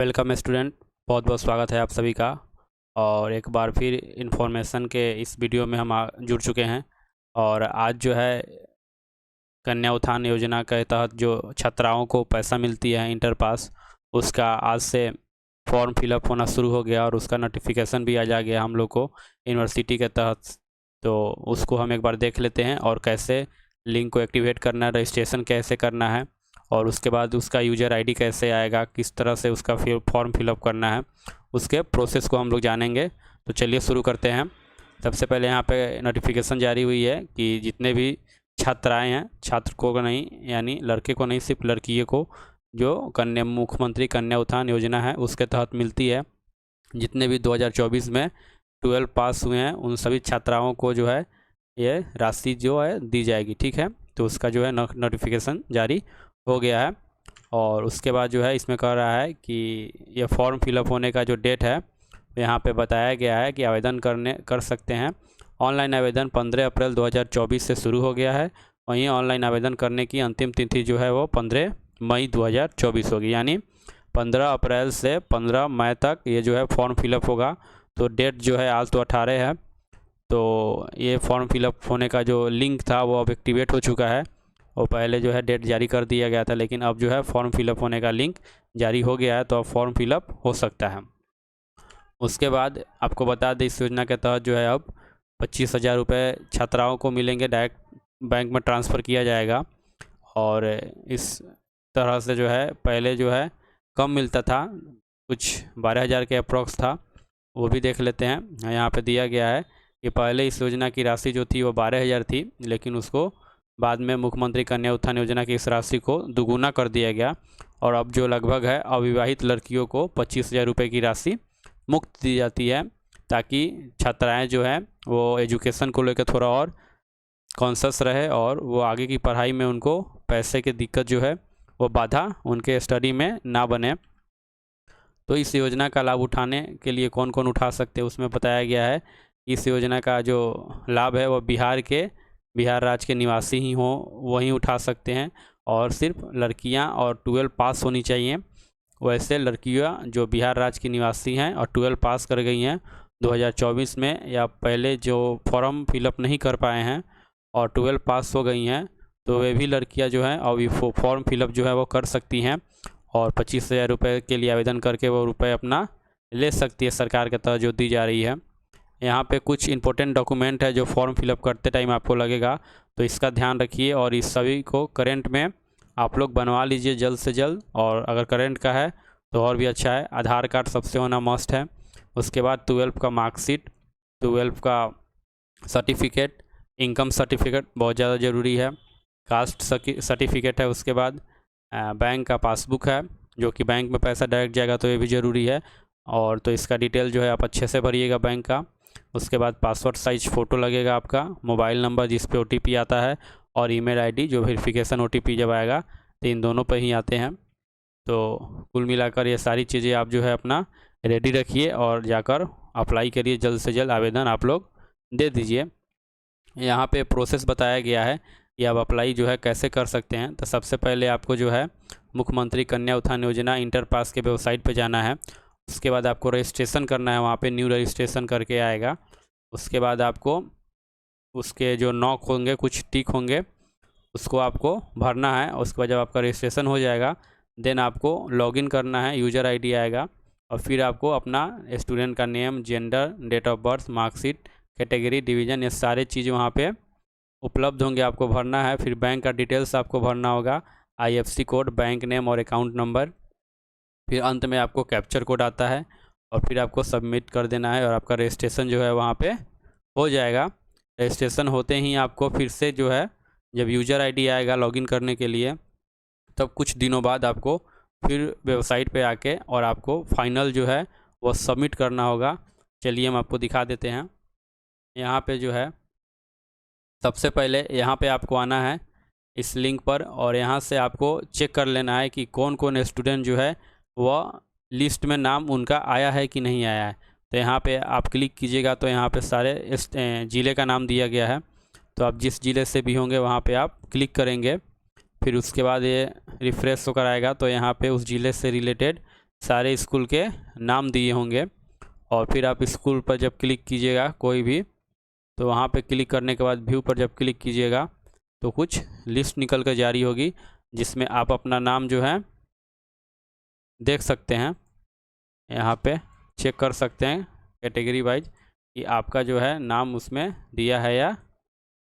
Welcome student. बहुत बहुत स्वागत है आप सभी का। और एक बार फिर इन्फॉर्मेशन के इस वीडियो में हम जुड़ चुके हैं। और आज जो है कन्या उत्थान योजना के तहत जो छात्राओं को पैसा मिलती है इंटर पास, उसका आज से फॉर्म फिलअप होना शुरू हो गया और उसका नोटिफिकेशन भी आ जा गया हम लोग को यूनिवर्सिटी के तहत। तो उसको हम एक बार देख लेते हैं और कैसे लिंक को एक्टिवेट करना है, रजिस्ट्रेशन कैसे करना है और उसके बाद उसका यूज़र आईडी कैसे आएगा, किस तरह से उसका फिर फॉर्म फिलअप करना है, उसके प्रोसेस को हम लोग जानेंगे। तो चलिए शुरू करते हैं। सबसे पहले यहाँ पे नोटिफिकेशन जारी हुई है कि जितने भी छात्राएं हैं, छात्र को नहीं यानी लड़के को नहीं, सिर्फ लड़कियों को जो कन्या मुख्यमंत्री कन्या उत्थान योजना है उसके तहत मिलती है। जितने भी 2024 में 12 पास हुए हैं उन सभी छात्राओं को जो है ये राशि जो है दी जाएगी। ठीक है, तो उसका जो है नोटिफिकेशन जारी हो गया है। और उसके बाद जो है इसमें कह रहा है कि ये फॉर्म फिलअप होने का जो डेट है यहाँ पे बताया गया है कि आवेदन कर सकते हैं। ऑनलाइन आवेदन 15 अप्रैल 2024 से शुरू हो गया है। वहीं ऑनलाइन आवेदन करने की अंतिम तिथि जो है वो 15 मई 2024 होगी, यानी 15 अप्रैल से 15 मई तक ये जो है फॉर्म फिलअप होगा। तो डेट जो है आज तो 18 है, तो ये फॉर्म फिलअप होने का जो लिंक था वो अब एक्टिवेट हो चुका है। और पहले जो है डेट जारी कर दिया गया था, लेकिन अब जो है फॉर्म फिलअप होने का लिंक जारी हो गया है, तो अब फॉर्म फिलअप हो सकता है। उसके बाद आपको बता दें इस योजना के तहत जो है अब 25,000 रुपये छात्राओं को मिलेंगे, डायरेक्ट बैंक में ट्रांसफ़र किया जाएगा। और इस तरह से जो है पहले जो है कम मिलता था, कुछ 12,000 के अप्रॉक्स था, वो भी देख लेते हैं। यहाँ पे दिया गया है कि पहले इस योजना की राशि जो थी वो 12,000 थी, लेकिन उसको बाद में मुख्यमंत्री कन्या उत्थान योजना की इस राशि को दुगुना कर दिया गया। और अब जो लगभग है अविवाहित लड़कियों को 25,000 रुपये की राशि मुफ्त दी जाती है, ताकि छात्राएं जो है वो एजुकेशन को लेकर थोड़ा और कॉन्शस रहे और वो आगे की पढ़ाई में उनको पैसे की दिक्कत जो है वो बाधा उनके स्टडी में ना बने। तो इस योजना का लाभ उठाने के लिए कौन कौन उठा सकते हैं उसमें बताया गया है। इस योजना का जो लाभ है वो बिहार राज्य के निवासी ही हों वहीं उठा सकते हैं, और सिर्फ लड़कियां और 12 पास होनी चाहिए। वैसे लड़कियां जो बिहार राज्य की निवासी हैं और 12 पास कर गई हैं 2024 में, या पहले जो फॉर्म फिलअप नहीं कर पाए हैं और 12 पास हो गई हैं, तो वे भी लड़कियां जो हैं और फॉर्म फिलअप जो है वो कर सकती हैं और 25,000 रुपये के लिए आवेदन करके वो रुपये अपना ले सकती है सरकार के तहत जो दी जा रही है। यहाँ पे कुछ इंपॉर्टेंट डॉक्यूमेंट है जो फॉर्म फिलअप करते टाइम आपको लगेगा, तो इसका ध्यान रखिए और इस सभी को करेंट में आप लोग बनवा लीजिए जल्द से जल्द। और अगर करेंट का है तो और भी अच्छा है। आधार कार्ड सबसे होना मस्ट है। उसके बाद 12 का मार्कशीट, 12 का सर्टिफिकेट, इनकम सर्टिफिकेट बहुत ज़्यादा ज़रूरी है, कास्ट सर्टिफिकेट है। उसके बाद बैंक का पासबुक है, जो कि बैंक में पैसा डायरेक्ट जाएगा, तो ये भी ज़रूरी है। और तो इसका डिटेल जो है आप अच्छे से भरिएगा बैंक का। उसके बाद पासपोर्ट साइज फ़ोटो लगेगा आपका, मोबाइल नंबर जिस पे OTP आता है, और ईमेल आईडी जो वेरिफिकेशन OTP जब आएगा, तो इन दोनों पे ही आते हैं। तो कुल मिलाकर ये सारी चीज़ें आप जो है अपना रेडी रखिए और जाकर अप्लाई करिए, जल्द से जल्द आवेदन आप लोग दे दीजिए। यहाँ पे प्रोसेस बताया गया है कि आप अप्लाई जो है कैसे कर सकते हैं। तो सबसे पहले आपको जो है मुख्यमंत्री कन्या उत्थान योजना इंटर पास के वेबसाइट पे जाना है। उसके बाद आपको रजिस्ट्रेशन करना है, वहाँ पे न्यू रजिस्ट्रेशन करके आएगा। उसके बाद आपको उसके जो नॉक होंगे, कुछ टिक होंगे, उसको आपको भरना है। उसके बाद जब आपका रजिस्ट्रेशन हो जाएगा, देन आपको लॉगिन करना है, यूज़र आईडी आएगा, और फिर आपको अपना स्टूडेंट का name, gender, date of birth, marksheet, category, division, ये सारे चीज़ वहाँ पे उपलब्ध होंगे, आपको भरना है। फिर बैंक का डिटेल्स आपको भरना होगा, IFSC कोड, बैंक नेम और अकाउंट नंबर। फिर अंत में आपको कैप्चर कोड आता है और फिर आपको सबमिट कर देना है और आपका रजिस्ट्रेशन जो है वहाँ पे हो जाएगा। रजिस्ट्रेशन होते ही आपको फिर से जो है जब यूज़र आईडी आएगा लॉगिन करने के लिए, तब कुछ दिनों बाद आपको फिर वेबसाइट पे आके और आपको फाइनल जो है वो सबमिट करना होगा। चलिए हम आपको दिखा देते हैं। यहाँ पे जो है सबसे पहले यहाँ पे आपको आना है इस लिंक पर, और यहाँ से आपको चेक कर लेना है कि कौन कौन स्टूडेंट जो है वह लिस्ट में नाम उनका आया है कि नहीं आया है। तो यहाँ पे आप क्लिक कीजिएगा तो यहाँ पे सारे ज़िले का नाम दिया गया है, तो आप जिस ज़िले से भी होंगे वहाँ पे आप क्लिक करेंगे। फिर उसके बाद ये रिफ़्रेश होकर आएगा, तो यहाँ पे उस ज़िले से रिलेटेड सारे स्कूल के नाम दिए होंगे। और फिर आप स्कूल पर जब क्लिक कीजिएगा कोई भी, तो वहाँ पे क्लिक करने के बाद व्यू पर जब क्लिक कीजिएगा तो कुछ लिस्ट निकल कर जारी होगी, जिसमें आप अपना नाम जो है देख सकते हैं। यहाँ पे चेक कर सकते हैं कैटेगरी वाइज कि आपका जो है नाम उसमें दिया है या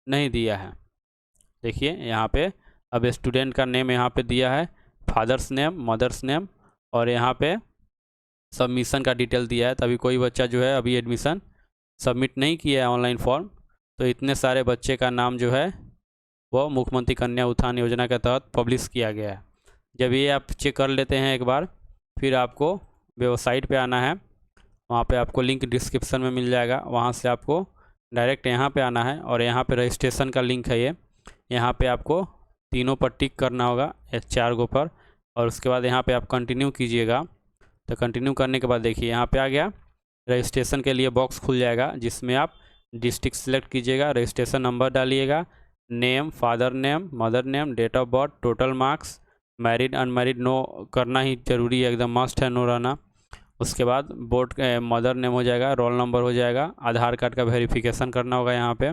नहीं दिया है। देखिए यहाँ पे अब स्टूडेंट का नेम यहाँ पे दिया है, फादर्स नेम, मदर्स नेम, और यहाँ पे सबमिशन का डिटेल दिया है। तभी कोई बच्चा जो है अभी एडमिशन सबमिट नहीं किया है ऑनलाइन फॉर्म, तो इतने सारे बच्चे का नाम जो है वो मुख्यमंत्री कन्या उत्थान योजना के तहत पब्लिश किया गया है। जब ये आप चेक कर लेते हैं एक बार, फिर आपको वेबसाइट पे आना है। वहाँ पे आपको लिंक डिस्क्रिप्शन में मिल जाएगा, वहाँ से आपको डायरेक्ट यहाँ पे आना है और यहाँ पे रजिस्ट्रेशन का लिंक है ये। यहाँ पे आपको तीनों पर टिक करना होगा, 4 गो पर, और उसके बाद यहाँ पे आप कंटिन्यू कीजिएगा। तो कंटिन्यू करने के बाद देखिए यहाँ पे आ गया, रजिस्ट्रेशन के लिए बॉक्स खुल जाएगा, जिसमें आप डिस्ट्रिक्ट सेलेक्ट कीजिएगा, रजिस्ट्रेशन नंबर डालिएगा, name, father name, mother name, date of birth, total marks, married unmarried नो करना ही ज़रूरी है, एकदम मस्ट है नो रहना। उसके बाद बोर्ड मदर नेम हो जाएगा, रोल नंबर हो जाएगा, आधार कार्ड का वेरिफिकेशन करना होगा यहाँ पे।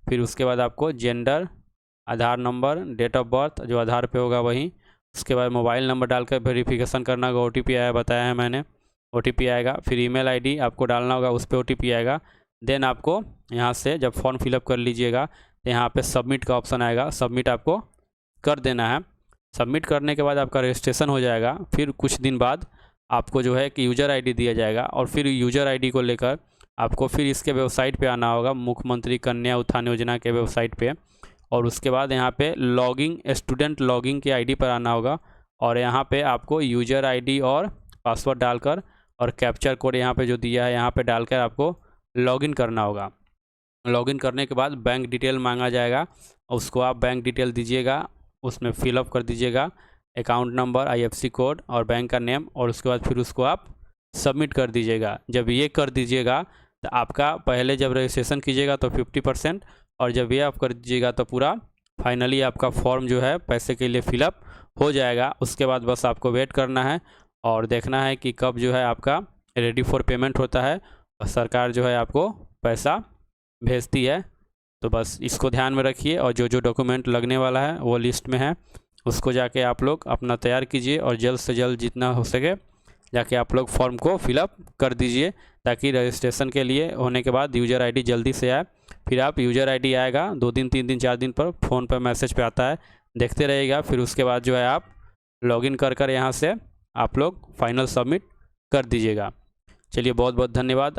फिर उसके बाद आपको gender, Aadhaar number, date of birth जो आधार पे होगा वही। उसके बाद मोबाइल नंबर डालकर वेरिफिकेशन करना होगा, OTP आया बताया है मैंने, OTP आएगा। फिर ईमेल आईडी आपको डालना होगा, उस पर OTP आएगा। देन आपको यहाँ से जब फॉर्म फिलअप कर लीजिएगा तो यहाँ पे सबमिट का ऑप्शन आएगा, सबमिट आपको कर देना है। सबमिट करने के बाद आपका रजिस्ट्रेशन हो जाएगा। फिर कुछ दिन बाद आपको जो है कि यूज़र आईडी दिया जाएगा, और फिर यूज़र आईडी को लेकर आपको फिर इसके वेबसाइट पे आना होगा, मुख्यमंत्री कन्या उत्थान योजना के वेबसाइट पे। और उसके बाद यहाँ पे लॉगिंग, स्टूडेंट लॉगिंग के आईडी पर आना होगा, और यहाँ पे आपको यूज़र आईडी और पासवर्ड डालकर और कैप्चर कोड यहाँ पे जो दिया है यहाँ पे डालकर आपको लॉगिन करना होगा। लॉगिन करने के बाद बैंक डिटेल मांगा जाएगा, उसको आप बैंक डिटेल दीजिएगा, उसमें फिलअप कर दीजिएगा, अकाउंट नंबर, IFSC कोड और बैंक का नेम, और उसके बाद फिर उसको आप सबमिट कर दीजिएगा। जब ये कर दीजिएगा तो आपका पहले जब रजिस्ट्रेशन कीजिएगा तो 50%, और जब ये आप कर दीजिएगा तो पूरा फाइनली आपका फॉर्म जो है पैसे के लिए फिलअप हो जाएगा। उसके बाद बस आपको वेट करना है और देखना है कि कब जो है आपका रेडी फॉर पेमेंट होता है और सरकार जो है आपको पैसा भेजती है। तो बस इसको ध्यान में रखिए, और जो जो डॉक्यूमेंट लगने वाला है वो लिस्ट में है, उसको जाके आप लोग अपना तैयार कीजिए और जल्द से जल्द जितना हो सके जाके आप लोग फॉर्म को फिलअप कर दीजिए, ताकि रजिस्ट्रेशन के लिए होने के बाद यूज़र आईडी जल्दी से आए। फिर आप यूज़र आईडी आएगा 2 दिन 3 दिन 4 दिन पर फ़ोन पर मैसेज पे आता है, देखते रहिएगा। फिर उसके बाद जो है आप लॉगिन कर यहाँ से आप लोग फाइनल सबमिट कर दीजिएगा। चलिए बहुत बहुत धन्यवाद।